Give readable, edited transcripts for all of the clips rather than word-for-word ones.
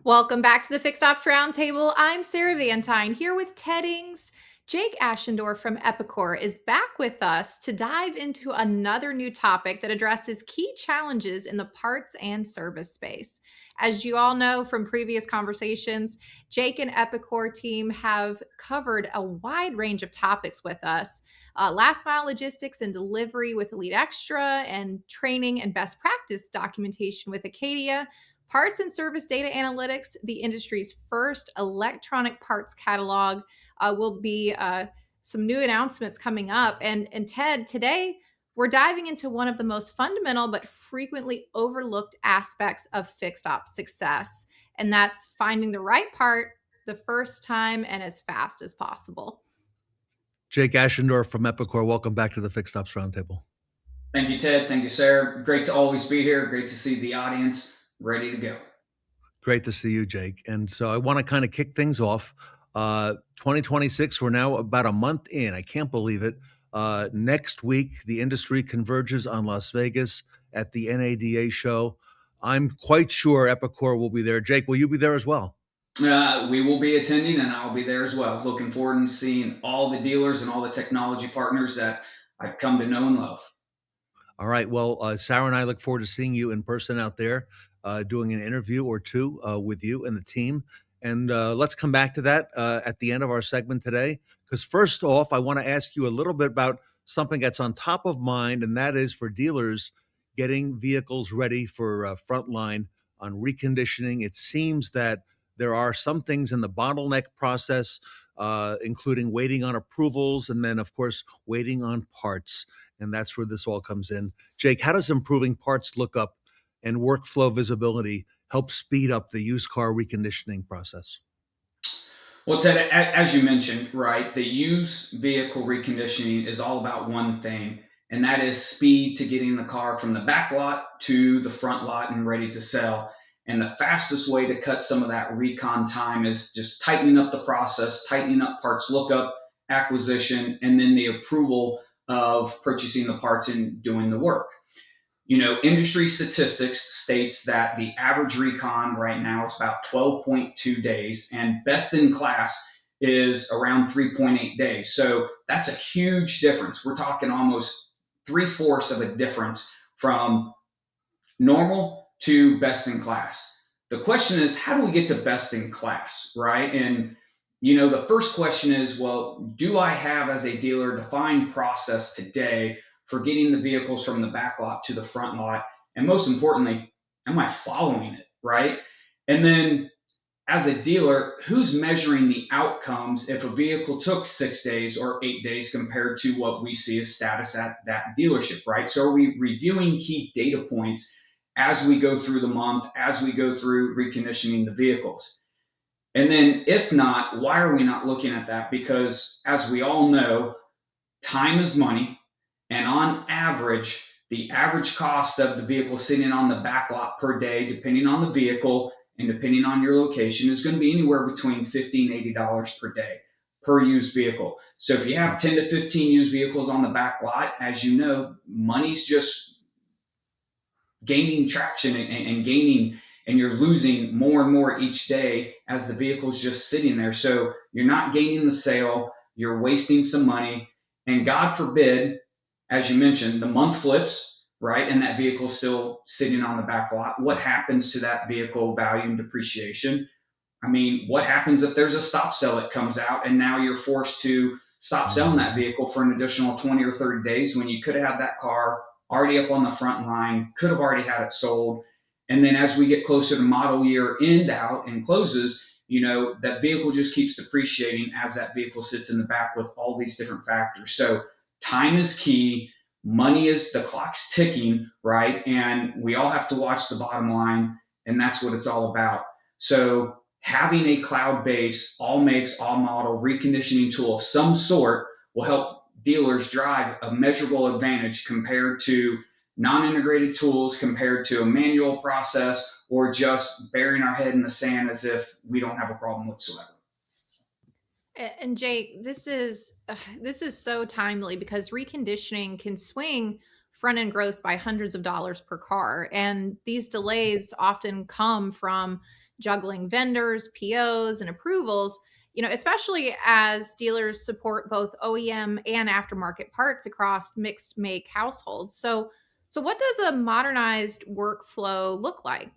Welcome back to the Fixed Ops Roundtable. I'm Sarah Vantine here with Ted Ings. Jake Aschendorf from Epicor is back with us to dive into another new topic that addresses key challenges in the parts and service space. As you all know from previous conversations, Jake and Epicor team have covered a wide range of topics with us. Last mile logistics and delivery with Elite Extra, and training and best practice documentation with Acadia. Parts and service data analytics, the industry's first electronic parts catalog, will be some new announcements coming up. And Ted, today we're diving into one of the most fundamental but frequently overlooked aspects of fixed ops success, and that's finding the right part the first time and as fast as possible. Jake Aschendorf from Epicor, welcome back to the Fixed Ops Roundtable. Thank you, Ted. Thank you, Sarah. Great to always be here. Great to see the audience ready to go. Great to see you, Jake. And so I want to kind of kick things off. 2026, we're now about a month in. I can't believe it. Next week, the industry converges on Las Vegas at the NADA show. I'm quite sure Epicor will be there. Jake, will you be there as well? We will be attending, and I'll be there as well. Looking forward to seeing all the dealers and all the technology partners that I've come to know and love. All right. Well, Sarah and I look forward to seeing you in person out there, doing an interview or two with you and the team. And let's come back to that at the end of our segment today. Because first off, I want to ask you a little bit about something that's on top of mind, and that is for dealers getting vehicles ready for frontline on reconditioning. It seems that there are some things in the bottleneck process, including waiting on approvals and then, of course, waiting on parts. And that's where this all comes in. Jake, how does improving parts lookup and workflow visibility help speed up the used car reconditioning process? Well, Ted, as you mentioned, right, the used vehicle reconditioning is all about one thing, and that is speed to getting the car from the back lot to the front lot and ready to sell. And the fastest way to cut some of that recon time is just tightening up the process, tightening up parts lookup, acquisition, and then the approval of purchasing the parts and doing the work. Industry statistics states that the average recon right now is about 12.2 days, and best in class is around 3.8 days. So that's a huge difference. We're talking almost three-fourths of a difference from normal to best in class. The question is, how do we get to best in class, right? And the first question is, well, do I have as a dealer a defined process today for getting the vehicles from the back lot to the front lot? And most importantly, am I following it, right? And then as a dealer, who's measuring the outcomes if a vehicle took 6 days or 8 days compared to what we see as status at that dealership, right? So are we reviewing key data points as we go through the month, as we go through reconditioning the vehicles? And then if not, why are we not looking at that? Because as we all know, time is money. And on average, the average cost of the vehicle sitting on the back lot per day, depending on the vehicle and depending on your location, is going to be anywhere between $50 and $80 per day per used vehicle. So if you have 10 to 15 used vehicles on the back lot, as you know, money's just gaining traction and gaining, and you're losing more and more each day as the vehicle's just sitting there. So you're not gaining the sale, you're wasting some money, and God forbid, as you mentioned, the month flips, right? And that vehicle's still sitting on the back lot. What happens to that vehicle value and depreciation? I mean, what happens if there's a stop sell that comes out and now you're forced to stop selling that vehicle for an additional 20 or 30 days when you could have had that car already up on the front line, could have already had it sold? And then as we get closer to model year end out and closes, that vehicle just keeps depreciating as that vehicle sits in the back with all these different factors. So time is key. Money is, the clock's ticking, right? And we all have to watch the bottom line, and that's what it's all about. So having a cloud-based, all makes, all model reconditioning tool of some sort will help dealers drive a measurable advantage compared to non-integrated tools, compared to a manual process, or just burying our head in the sand as if we don't have a problem whatsoever. And Jake, this is so timely because reconditioning can swing front end gross by hundreds of dollars per car, and these delays often come from juggling vendors, POs, and approvals, especially as dealers support both OEM and aftermarket parts across mixed make households. So what does a modernized workflow look like?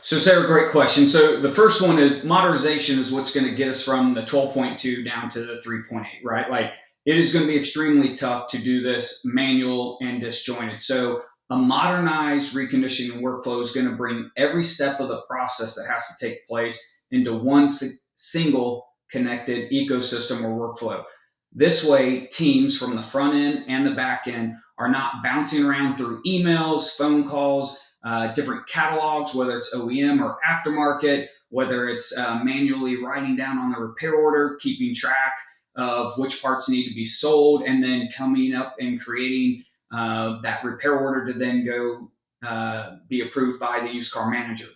So, Sarah, great question. So, the first one is modernization is what's going to get us from the 12.2 down to the 3.8, right? Like, it is going to be extremely tough to do this manual and disjointed. So, a modernized reconditioning workflow is going to bring every step of the process that has to take place into one single connected ecosystem or workflow. This way, teams from the front end and the back end are not bouncing around through emails, phone calls, different catalogs, whether it's OEM or aftermarket, whether it's manually writing down on the repair order, keeping track of which parts need to be sold, and then coming up and creating that repair order to then go be approved by the used car manager.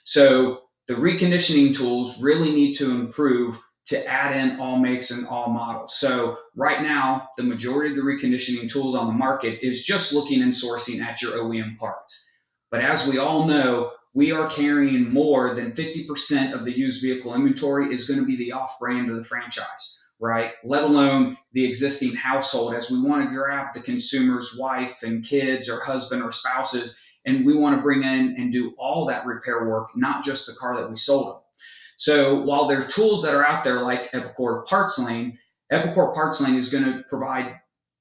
So the reconditioning tools really need to improve to add in all makes and all models. So right now, the majority of the reconditioning tools on the market is just looking and sourcing at your OEM parts. But as we all know, we are carrying more than 50% of the used vehicle inventory is going to be the off brand of the franchise, right? Let alone the existing household, as we want to grab the consumer's wife and kids or husband or spouses, and we want to bring in and do all that repair work, not just the car that we sold them. So while there are tools that are out there like Epicor Parts Lane, Epicor Parts Lane is going to provide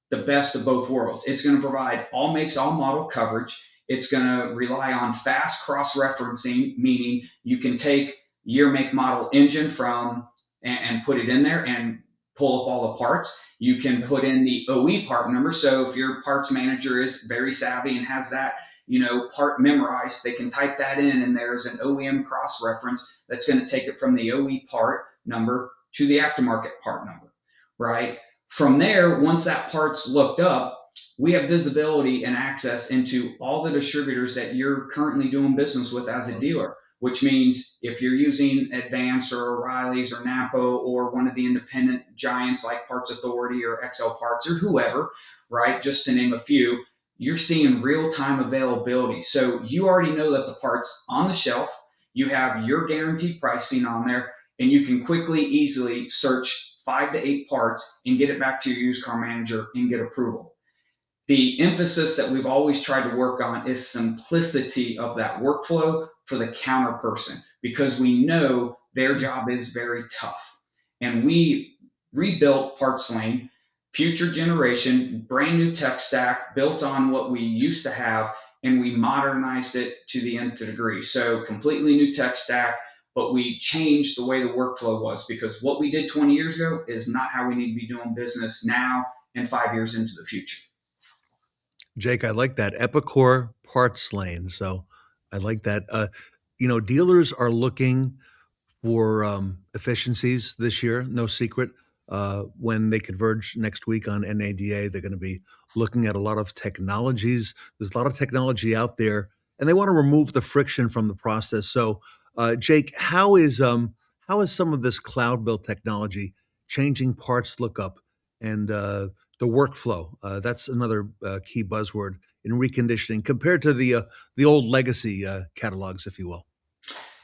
the best of both worlds. It's going to provide all makes, all model coverage. It's going to rely on fast cross-referencing, meaning you can take year, make, model, engine from and put it in there and pull up all the parts. You can put in the OE part number. So if your parts manager is very savvy and has that part memorized, they can type that in and there's an OEM cross-reference that's going to take it from the OE part number to the aftermarket part number, right? From there, once that part's looked up, we have visibility and access into all the distributors that you're currently doing business with as a dealer, which means if you're using Advance or O'Reilly's or Napo or one of the independent giants like Parts Authority or XL Parts or whoever, right, just to name a few, you're seeing real-time availability. So you already know that the part's on the shelf, you have your guaranteed pricing on there, and you can quickly, easily search 5 to 8 parts and get it back to your used car manager and get approval. The emphasis that we've always tried to work on is simplicity of that workflow for the counter person, because we know their job is very tough. And we rebuilt Parts Lane, future generation, brand new tech stack built on what we used to have, and we modernized it to the nth degree. So completely new tech stack, but we changed the way the workflow was, because what we did 20 years ago is not how we need to be doing business now and 5 years into the future. Jake, I like that Epicor Parts Lane. So I like that. Dealers are looking for efficiencies this year, no secret. When they converge next week on NADA, they're going to be looking at a lot of technologies. There's a lot of technology out there, and they want to remove the friction from the process. So, Jake, how is some of this cloud-built technology changing parts lookup and the workflow? That's another key buzzword in reconditioning compared to the old legacy catalogs, if you will.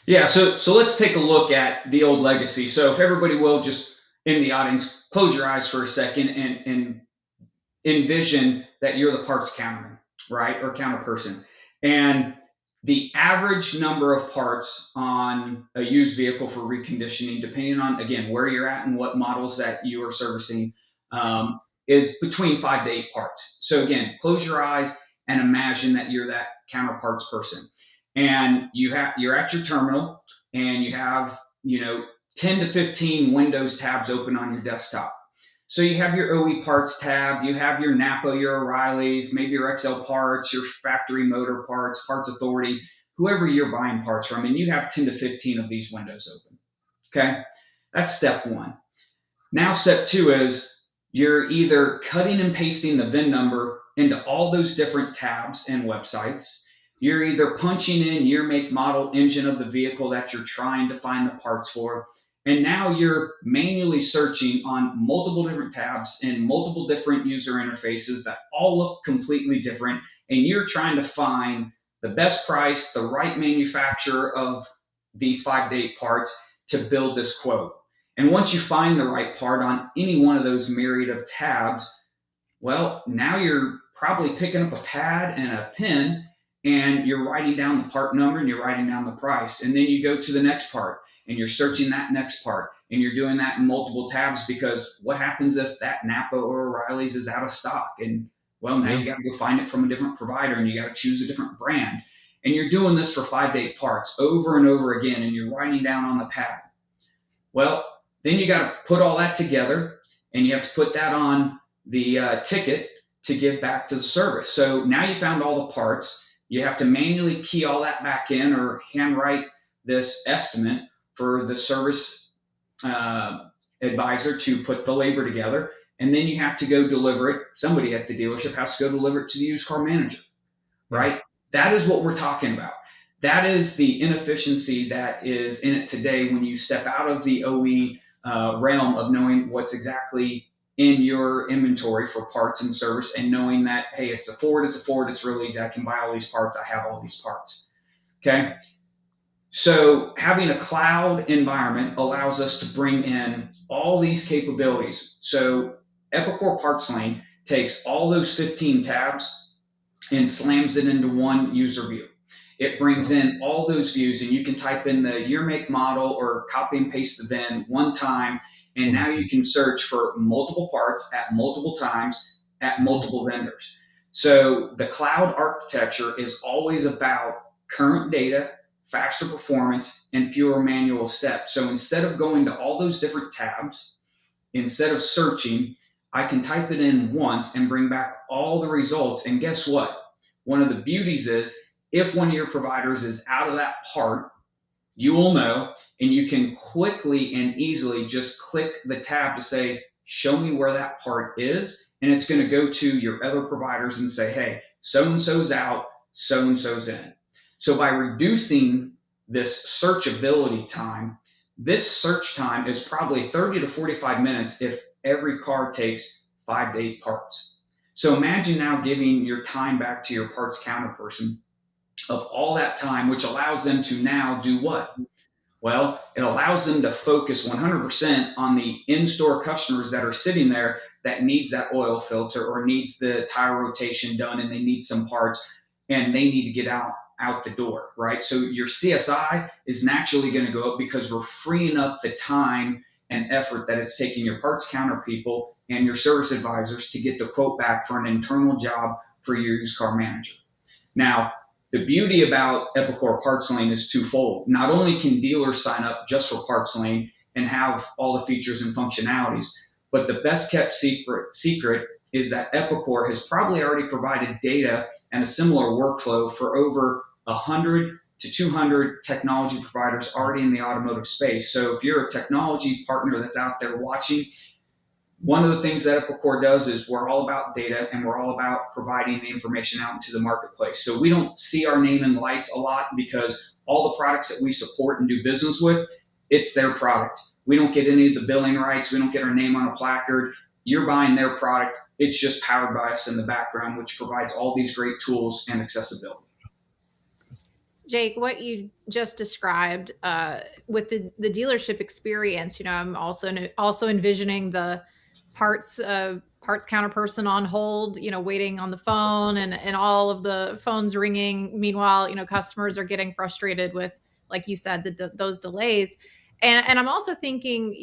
Yeah, so let's take a look at the old legacy. So if everybody will, just in the audience, close your eyes for a second and envision that you're the parts counterman, right, or counter person. And the average number of parts on a used vehicle for reconditioning, depending on, again, where you're at and what models that you are servicing, is between 5 to 8 parts. So again, close your eyes and imagine that you're that counterparts person. And you're at your terminal and you have 10 to 15 Windows tabs open on your desktop. So you have your OE parts tab, you have your Napa, your O'Reilly's, maybe your XL Parts, your factory motor parts, Parts Authority, whoever you're buying parts from, and you have 10 to 15 of these windows open. Okay, that's step one. Now step two is you're either cutting and pasting the VIN number into all those different tabs and websites. You're either punching in year, make, model, engine of the vehicle that you're trying to find the parts for. And now you're manually searching on multiple different tabs and multiple different user interfaces that all look completely different. And you're trying to find the best price, the right manufacturer of these 5 to 8 parts to build this quote. And once you find the right part on any one of those myriad of tabs, well, now you're probably picking up a pad and a pen and you're writing down the part number and you're writing down the price. And then you go to the next part and you're searching that next part and you're doing that in multiple tabs, because what happens if that Napa or O'Reilly's is out of stock? And well, now you got to go find it from a different provider and you got to choose a different brand. And you're doing this for 5 to 8 parts over and over again, and you're writing down on the pad. Well, then you got to put all that together and you have to put that on the ticket to give back to the service. So now you found all the parts. You have to manually key all that back in or handwrite this estimate for the service advisor to put the labor together. And then you have to go deliver it. Somebody at the dealership has to go deliver it to the used car manager, right? That is what we're talking about. That is the inefficiency that is in it today when you step out of the OE realm of knowing what's exactly in your inventory for parts and service, and knowing that, hey, it's a Ford, it's real easy. I can buy all these parts. I have all these parts. Okay. So having a cloud environment allows us to bring in all these capabilities. So Epicor Parts Lane takes all those 15 tabs and slams it into one user view. It brings in all those views, and you can type in the year, make, model, or copy and paste the VIN one time, and now you can search for multiple parts at multiple times at multiple vendors. So the cloud architecture is always about current data, faster performance, and fewer manual steps. So instead of going to all those different tabs, instead of searching, I can type it in once and bring back all the results. And guess what? One of the beauties is, if one of your providers is out of that part, you will know, and you can quickly and easily just click the tab to say, show me where that part is, and it's going to go to your other providers and say, hey, so-and-so's out, so-and-so's in. So by reducing this searchability time, this search time is probably 30 to 45 minutes if every car takes 5 to 8 parts. So imagine now giving your time back to your parts counter person of all that time, which allows them to now do what? Well, it allows them to focus 100% on the in-store customers that are sitting there that needs that oil filter or needs the tire rotation done, and they need some parts and they need to get out the door, right? So your CSI is naturally going to go up because we're freeing up the time and effort that it's taking your parts counter people and your service advisors to get the quote back for an internal job for your used car manager. Now, the beauty about Epicor Parts Lane is twofold. Not only can dealers sign up just for Parts Lane and have all the features and functionalities, but the best kept secret is that Epicor has probably already provided data and a similar workflow for over 100 to 200 technology providers already in the automotive space. So if you're a technology partner that's out there watching, one of the things that Epicor does is we're all about data, and we're all about providing the information out into the marketplace. So we don't see our name in lights a lot because all the products that we support and do business with, it's their product. We don't get any of the billing rights. We don't get our name on a placard. You're buying their product. It's just powered by us in the background, which provides all these great tools and accessibility. Jake, what you just described with the dealership experience, I'm also envisioning the parts counter person on hold, waiting on the phone and all of the phones ringing. Meanwhile, customers are getting frustrated with, like you said, those delays. And I'm also thinking,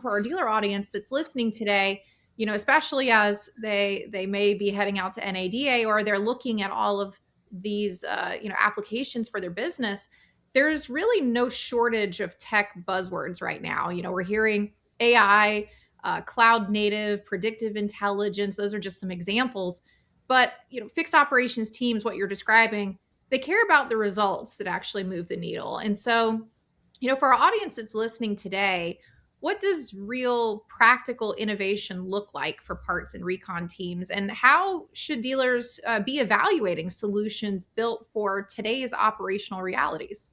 for our dealer audience that's listening today, especially as they may be heading out to NADA, or they're looking at all of these, applications for their business, there's really no shortage of tech buzzwords right now. We're hearing AI, cloud native, predictive intelligence. Those are just some examples. But, fixed operations teams, what you're describing, they care about the results that actually move the needle. And so, for our audience that's listening today, what does real practical innovation look like for parts and recon teams? And how should dealers be evaluating solutions built for today's operational realities?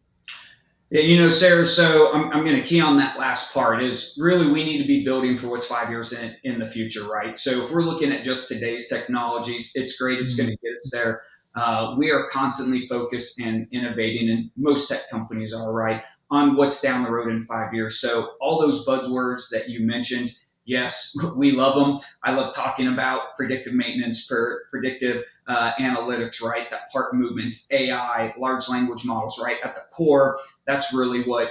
Yeah, Sarah, so I'm going to key on that last part. Is really we need to be building for what's 5 years in the future, right? So if we're looking at just today's technologies, it's great. It's going to get us there. We are constantly focused and innovating, and most tech companies are, right, on what's down the road in 5 years. So all those buzzwords that you mentioned, yes, we love them. I love talking about predictive maintenance, predictive analytics, right? That part movements, AI, large language models, right? At the core, that's really what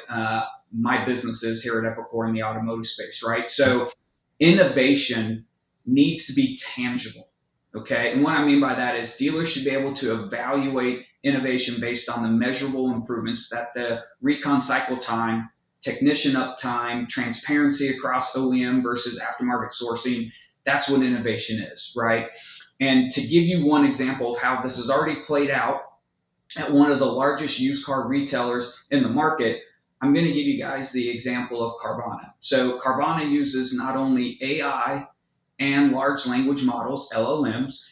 my business is here at Epicor in the automotive space, right? So innovation needs to be tangible. Okay. And what I mean by that is dealers should be able to evaluate innovation based on the measurable improvements that the recon cycle time, technician uptime, transparency across OEM versus aftermarket sourcing. That's what innovation is, right? And to give you one example of how this has already played out at one of the largest used car retailers in the market, I'm going to give you guys the example of Carvana. So Carvana uses not only AI and large language models, LLMs.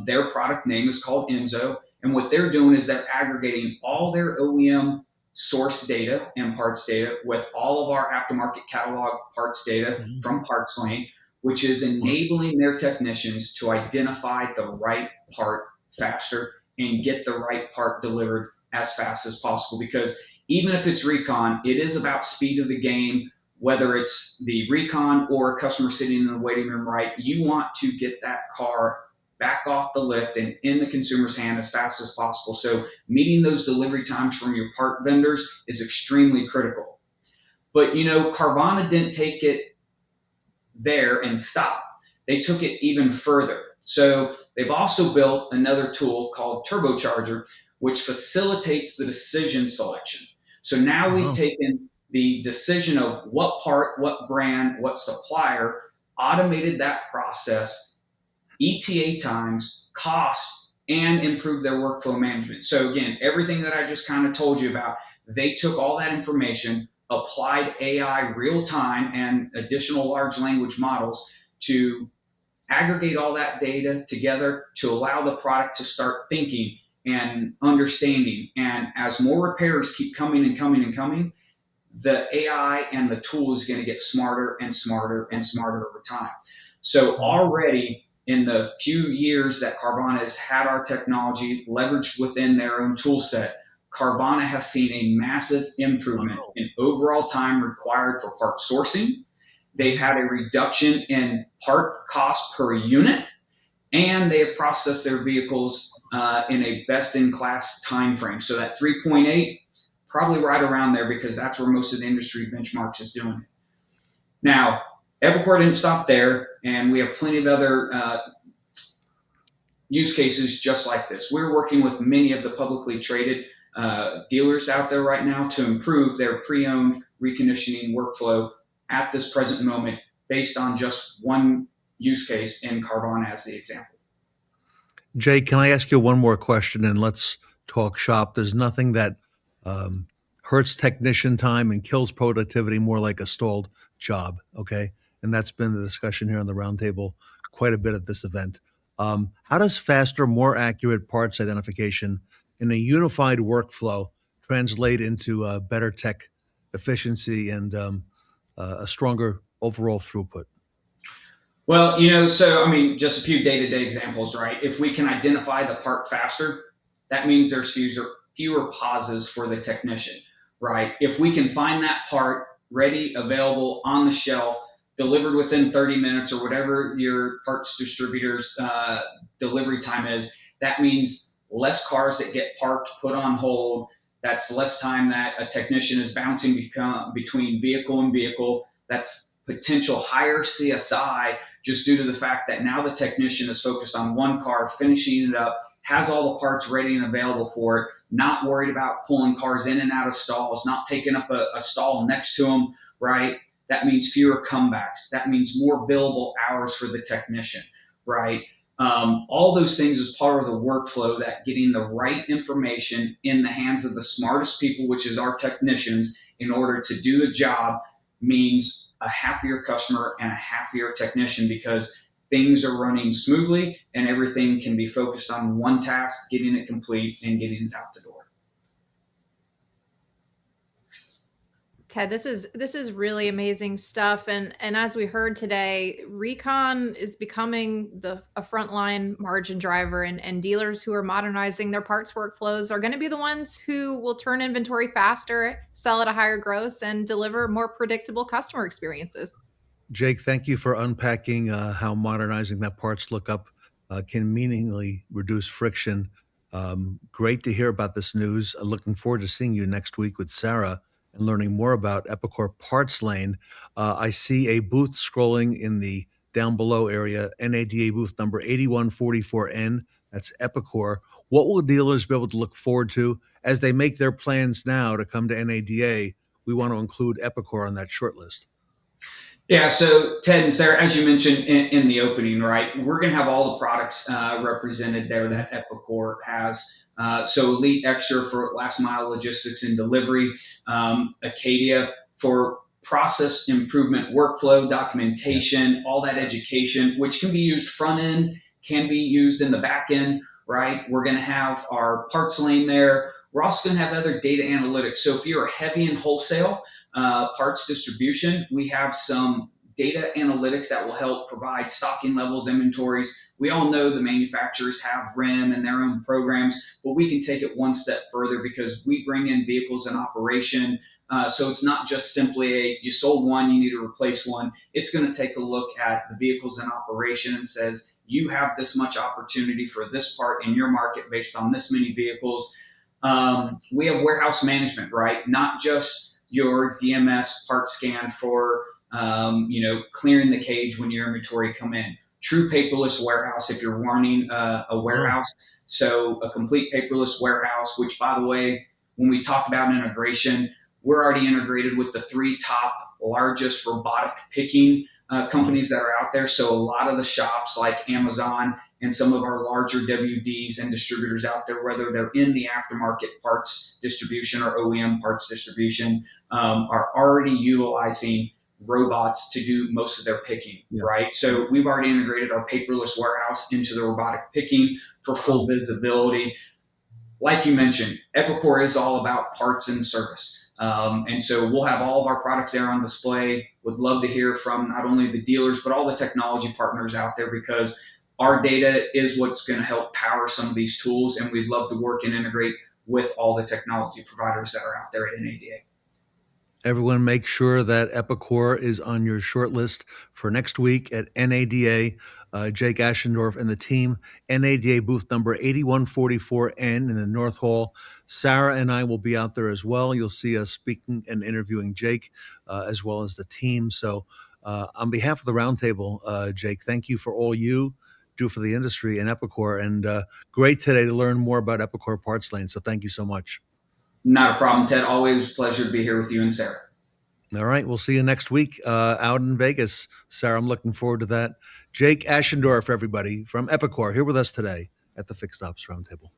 Their product name is called Enzo. And what they're doing is they're aggregating all their OEM source data and parts data with all of our aftermarket catalog parts data from Parts Lane, which is enabling their technicians to identify the right part faster and get the right part delivered as fast as possible. Because even if it's recon, it is about speed of the game, whether it's the recon or a customer sitting in the waiting room, right? You want to get that car back off the lift and in the consumer's hand as fast as possible. So meeting those delivery times from your part vendors is extremely critical. But Carvana didn't take it there and stop. They took it even further. So they've also built another tool called Turbocharger, which facilitates the decision selection. So now we've taken the decision of what part, what brand, what supplier, automated that process, ETA times, cost, and improved their workflow management. So again, everything that I just kind of told you about, they took all that information, applied AI real time and additional large language models to aggregate all that data together to allow the product to start thinking and understanding. And as more repairs keep coming and coming and coming, the AI and the tool is going to get smarter and smarter and smarter over time. So already in the few years that Carvana has had our technology leveraged within their own tool set, Carvana has seen a massive improvement in overall time required for part sourcing. They've had a reduction in part cost per unit, and they have processed their vehicles in a best-in-class time frame. So that 3.8, probably right around there, because that's where most of the industry benchmarks is doing it. Now, Epicor didn't stop there, and we have plenty of other use cases just like this. We're working with many of the publicly traded dealers out there right now to improve their pre-owned reconditioning workflow at this present moment based on just one use case in Carvana as the example. Jay, can I ask you one more question and let's talk shop? There's nothing that hurts technician time and kills productivity more like a stalled job, okay? And that's been the discussion here on the roundtable quite a bit at this event. How does faster, more accurate parts identification in a unified workflow translate into better tech efficiency and a stronger overall throughput? Well, so I mean, just a few day-to-day examples, right? If we can identify the part faster, that means there's fewer pauses for the technician, right? If we can find that part ready, available on the shelf, delivered within 30 minutes or whatever your parts distributor's delivery time is, that means less cars that get parked, put on hold. That's less time that a technician is bouncing between vehicle and vehicle. That's potential higher CSI just due to the fact that now the technician is focused on one car, finishing it up, has all the parts ready and available for it, not worried about pulling cars in and out of stalls, not taking up a stall next to them, right? That means fewer comebacks. That means more billable hours for the technician, right? All those things is part of the workflow, that getting the right information in the hands of the smartest people, which is our technicians, in order to do the job means a happier customer and a happier technician, because things are running smoothly and everything can be focused on one task, getting it complete and getting it out the door. Ted, this is really amazing stuff, and as we heard today, recon is becoming a frontline margin driver, and dealers who are modernizing their parts workflows are going to be the ones who will turn inventory faster, sell at a higher gross, and deliver more predictable customer experiences. Jake, thank you for unpacking how modernizing that parts lookup can meaningfully reduce friction. Great to hear about this news. Looking forward to seeing you next week with Sarah and learning more about Epicor Parts Lane. I see a booth scrolling in the down below area, NADA booth number 8144N. That's Epicor. What will dealers be able to look forward to as they make their plans now to come to NADA? We want to include Epicor on that short list. Yeah, so Ted and Sarah, as you mentioned in the opening, right, we're going to have all the products represented there that Epicor has. So Elite Extra for last mile logistics and delivery, Acadia for process improvement, workflow, documentation, all that education, which can be used front end, can be used in the back end, right? We're going to have our parts lane there. We're also going to have other data analytics. So if you're heavy in wholesale, parts distribution, we have some data analytics that will help provide stocking levels, inventories. We all know the manufacturers have RIM and their own programs, but we can take it one step further because we bring in vehicles in operation. So it's not just simply you sold one, you need to replace one. It's going to take a look at the vehicles in operation and says you have this much opportunity for this part in your market based on this many vehicles. We have warehouse management, right? Not just your DMS part scan for clearing the cage when your inventory come in. True paperless warehouse if you're running a warehouse. So a complete paperless warehouse, which by the way, when we talk about integration, we're already integrated with the 3 top largest robotic picking companies that are out there. So a lot of the shops like Amazon and some of our larger WDs and distributors out there, whether they're in the aftermarket parts distribution or OEM parts distribution, are already utilizing robots to do most of their picking, right? So we've already integrated our paperless warehouse into the robotic picking for full visibility. Like you mentioned, Epicor is all about parts and service. And so we'll have all of our products there on display. Would love to hear from not only the dealers, but all the technology partners out there because our data is what's going to help power some of these tools. And we'd love to work and integrate with all the technology providers that are out there at NADA. Everyone make sure that Epicor is on your short list for next week at NADA. Jake Aschendorf and the team, NADA booth number 8144N in the North Hall. Sarah and I will be out there as well. You'll see us speaking and interviewing Jake as well as the team. So on behalf of the Roundtable, Jake, thank you for all you do for the industry and Epicor. And great today to learn more about Epicor Parts Lane. So thank you so much. Not a problem, Ted. Always a pleasure to be here with you and Sarah. All right. We'll see you next week out in Vegas. Sarah, I'm looking forward to that. Jake Aschendorf, everybody, from Epicor, here with us today at the Fixed Ops Roundtable.